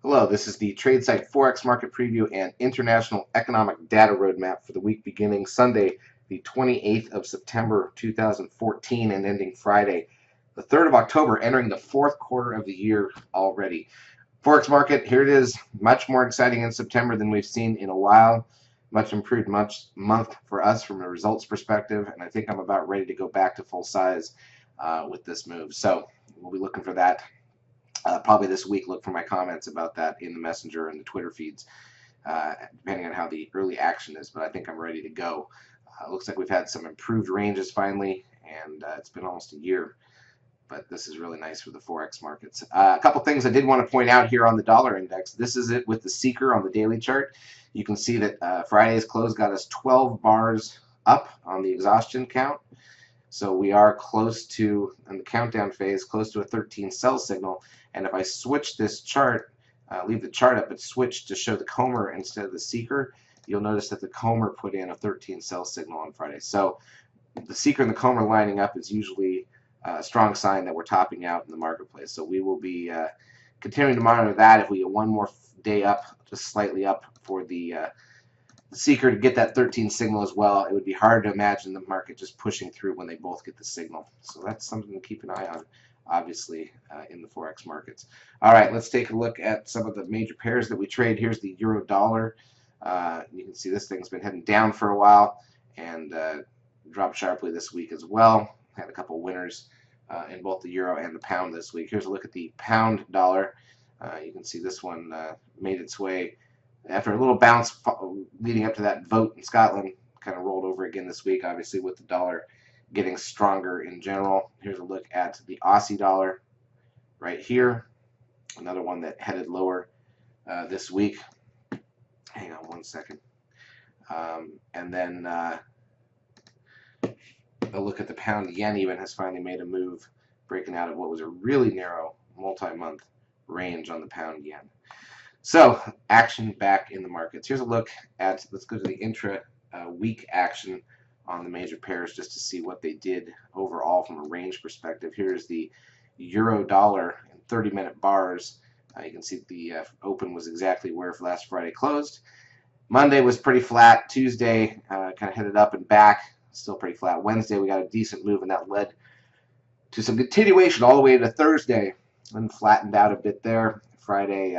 Hello, this is the TradeSight Forex Market Preview and International Economic Data Roadmap for the week beginning Sunday, the 28th of September 2014 and ending Friday, the 3rd of October, entering the fourth quarter of the year already. Forex market, here it is, much more exciting in September than we've seen in a while. Much improved month for us from a results perspective, and I think I'm about ready to go back to full size with this move. So we'll be looking for that. Probably this week. Look for my comments about that in the Messenger and the Twitter feeds, depending on how the early action is. But I think I'm ready to go. Looks like we've had some improved ranges finally, and it's been almost a year. But this is really nice for the Forex markets. A couple things I did want to point out here on the dollar index. This is it with the seeker on the daily chart. You can see that Friday's close got us 12 bars up on the exhaustion count. So we are close to, in the countdown phase, close to a 13 sell signal. And if I switch this chart, leave the chart up, but switch to show the Comer instead of the seeker, you'll notice that the Comer put in a 13 sell signal on Friday. So the seeker and the Comer lining up is usually a strong sign that we're topping out in the marketplace. So we will be continuing to monitor that. If we get one more day up, just slightly up for the seeker to get that 13 signal as well, it would be hard to imagine the market just pushing through when they both get the signal. So that's something to keep an eye on, obviously, in the Forex markets. All right, let's take a look at some of the major pairs that we trade. Here's the euro dollar. You can see this thing's been heading down for a while and dropped sharply this week as well. Had a couple winners in both the euro and the pound this week. Here's a look at the pound dollar. You can see this one made its way after a little bounce leading up to that vote in Scotland, kind of rolled over again this week, obviously with the dollar getting stronger in general. Here's a look at the Aussie dollar right here, another one that headed lower this week. Hang on one second. And then a look at the pound yen even has finally made a move, breaking out of what was a really narrow multi-month range on the pound yen. So, action back in the markets. Here's a look at, let's go to the intra-week action on the major pairs just to see what they did overall from a range perspective. Here's the euro dollar in 30-minute bars. You can see the open was exactly where last Friday closed. Monday was pretty flat. Tuesday kind of headed up and back, still pretty flat. Wednesday we got a decent move, and that led to some continuation all the way to Thursday, and flattened out a bit there. Friday,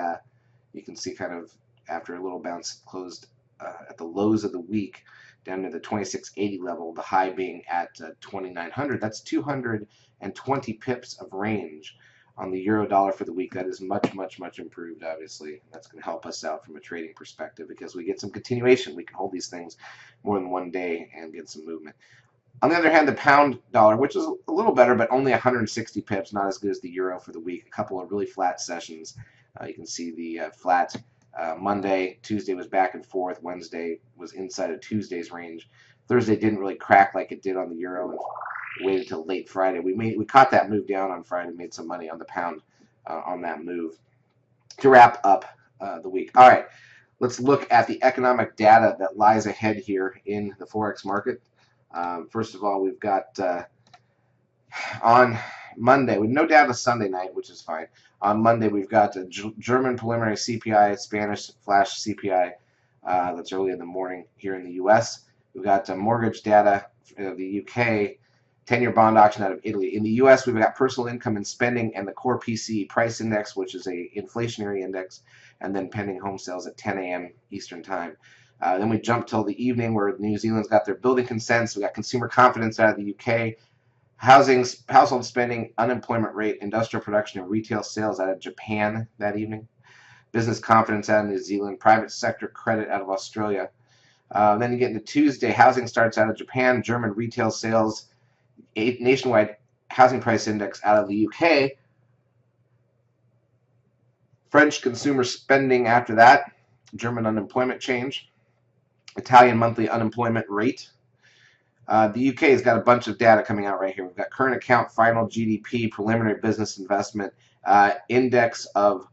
you can see kind of after a little bounce closed at the lows of the week down to the 2680 level, the high being at 2900. That's 220 pips of range on the euro dollar for the week. That is much, much, much improved, obviously. That's going to help us out from a trading perspective because we get some continuation. We can hold these things more than one day and get some movement. On the other hand, the pound dollar, which is a little better, but only 160 pips, not as good as the euro for the week. A couple of really flat sessions. You can see the flat Monday. Tuesday was back and forth. Wednesday was inside of Tuesday's range. Thursday didn't really crack like it did on the euro and waited till late Friday. We caught that move down on Friday, made some money on the pound on that move to wrap up the week. All right, let's look at the economic data that lies ahead here in the Forex market. First of all, we've got on Monday, with no data Sunday night, which is fine. On Monday, we've got a German preliminary CPI, Spanish flash CPI. That's early in the morning here in the U.S. We've got mortgage data of the U.K., 10-year bond auction out of Italy. In the U.S., we've got personal income and spending and the core PCE price index, which is a inflationary index, and then pending home sales at 10 a.m. Eastern time. Then we jump till the evening where New Zealand's got their building consents. We got consumer confidence out of the U.K., household spending, unemployment rate, industrial production, and retail sales out of Japan that evening. Business confidence out of New Zealand, private sector credit out of Australia. Then you get into Tuesday, housing starts out of Japan, German retail sales, nationwide housing price index out of the UK, French consumer spending after that, German unemployment change, Italian monthly unemployment rate. The UK has got a bunch of data coming out right here. We've got current account, final GDP, preliminary business investment, index of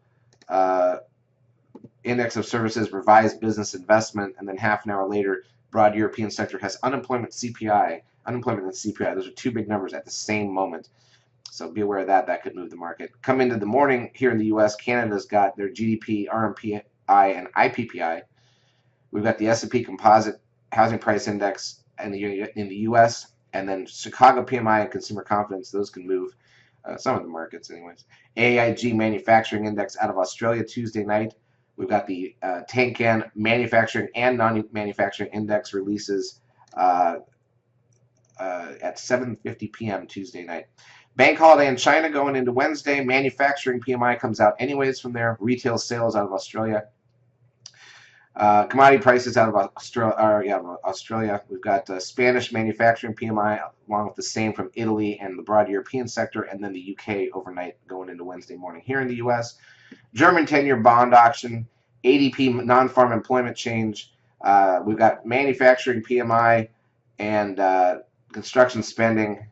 services, revised business investment, and then half an hour later, broad European sector has unemployment CPI, unemployment and CPI. Those are two big numbers at the same moment. So be aware of that. That could move the market. Come into the morning here in the U.S., Canada's got their GDP, RMPI, and IPPI. We've got the S&P Composite Housing Price Index in the U.S., and then Chicago PMI and Consumer Confidence. Those can move some of the markets anyways. AIG Manufacturing Index out of Australia Tuesday night. We've got the Tankan Manufacturing and Non-Manufacturing Index releases at 7:50 p.m. Tuesday night. Bank holiday in China going into Wednesday. Manufacturing PMI comes out anyways from there. Retail sales out of Australia. Commodity prices out of Australia. We've got Spanish manufacturing PMI along with the same from Italy and the broad European sector, and then the UK overnight going into Wednesday morning. Here in the US, German 10-year bond auction, ADP non-farm employment change. We've got manufacturing PMI and construction spending,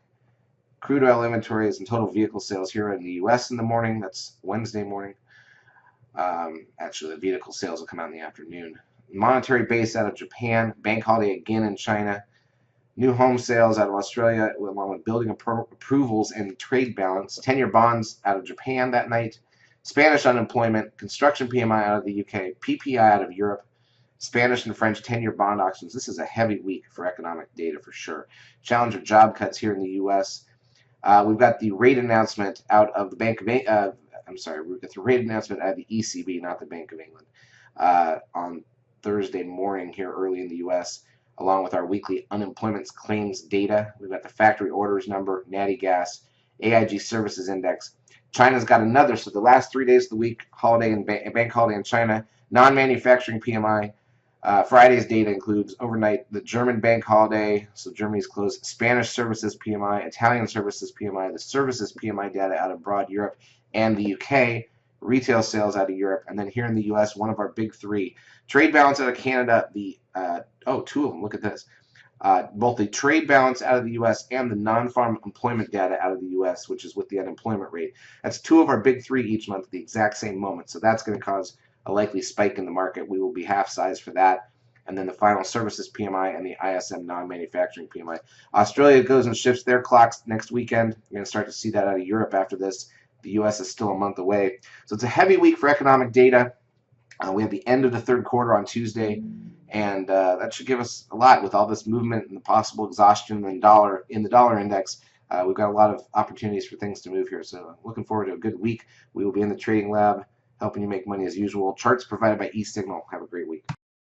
crude oil inventories, and total vehicle sales here in the US in the morning. That's Wednesday morning. Actually, the vehicle sales will come out in the afternoon. Monetary base out of Japan. Bank holiday again in China. New home sales out of Australia, along with building approvals and trade balance. 10-year bonds out of Japan that night. Spanish unemployment. Construction PMI out of the UK. PPI out of Europe. Spanish and French 10-year bond auctions. This is a heavy week for economic data for sure. Challenger job cuts here in the U.S. We've got the rate announcement out of the Bank of we've got the rate announcement out of the ECB, not the Bank of England, on Thursday morning here early in the U.S., along with our weekly unemployment claims data. We've got the factory orders number, natty gas, AIG services index. China's got another, so the last 3 days of the week, holiday and bank holiday in China, non-manufacturing PMI. Friday's data includes overnight the German bank holiday, so Germany's closed, Spanish services PMI, Italian services PMI, the services PMI data out of broad Europe and the UK, retail sales out of Europe, and then here in the US, one of our big three. Trade balance out of Canada, two of them, look at this. Both the trade balance out of the US and the non-farm employment data out of the US, which is with the unemployment rate. That's two of our big three each month at the exact same moment, so that's going to cause a likely spike in the market. We will be half size for that. And then the final services PMI and the ISM non-manufacturing PMI. Australia goes and shifts their clocks next weekend. You're going to start to see that out of Europe after this. The U.S. is still a month away. So it's a heavy week for economic data. We have the end of the third quarter on Tuesday, and that should give us a lot with all this movement and the possible exhaustion in the dollar index. We've got a lot of opportunities for things to move here. So looking forward to a good week. We will be in the trading lab helping you make money as usual. Charts provided by eSignal. Have a great week.